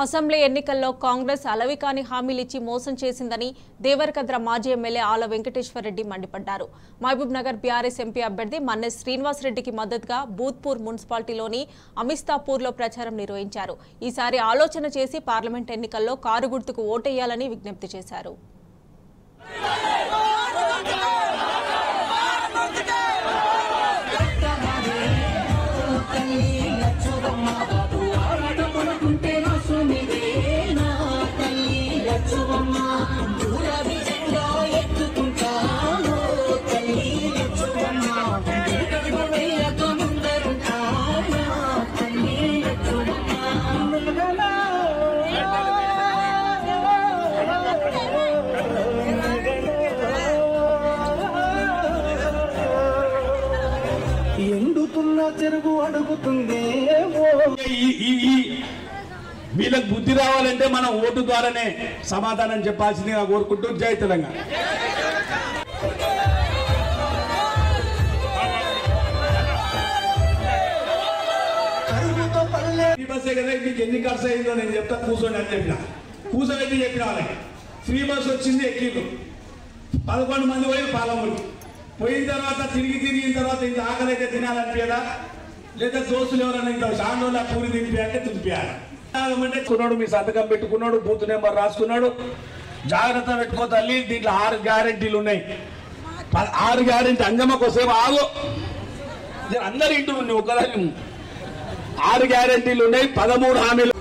Assembly ఎన్నికల్లో కాంగ్రెస్ అలవికాని హామీలిచ్చి మోసం చేసిందని దేవరకద్ర మాజీ ఎమ్మెల్యే ఆల వెంకటేశ్వరరెడ్డి మండిపడ్డారు. మహబూబ్ నగర్ బీఆర్ఎస్ ఎంపీ అభ్యర్థి మన్నె శ్రీనివాసరెడ్డికి మద్దతుగా బూత్పూర్ మున్సిపాలిటీలోని అమిస్తాపూర్లో ప్రచారం నిర్వహించారు. ఈసారి ఆలోచన చేసి పార్లమెంట్ ఎన్నికల్లో కారు గుర్తుకు ఓటేయాలని విజ్ఞప్తి చేశారు. చెరుగు అడుగుతుంది. వీళ్ళకి బుద్ధి రావాలంటే మనం ఓటు ద్వారానే సమాధానం చెప్పాల్సిందిగా కోరుకుంటూ జై తెలంగాణ. ఫ్రీ బస్సే కదా, మీకు ఎన్ని ఖర్చు అయిందో నేను చెప్తా, కూర్చోండి అని చెప్పిన. కూర్చోబెట్టి చెప్పిన వాళ్ళకి ఫ్రీ బస్ వచ్చింది, ఎక్కిళ్ళు 11 మంది పోయి పాలమూరు పోయిన తర్వాత తిరిగిన తర్వాత ఇంత ఆకలి అయితే తినాలనిపించదా, లేదా దోస్తులు ఎవరైనా ఇంత షాండోలా పూరి తినిపించాలంటే తినిపించాలి. కున్నాడు, మీ సంతకం పెట్టుకున్నాడు, బూత్ నెంబర్ రాసుకున్నాడు. జాగ్రత్త పెట్టుకో తల్లి, దీంట్లో 6 గ్యారెంటీలు ఉన్నాయి. 6 గ్యారెంటీ అంజమ్మకు వస్తేమో ఆగు, అందరి ఇంటి ఉంది ఒకదాని 6 గ్యారెంటీలు ఉన్నాయి, 13 హామీలు.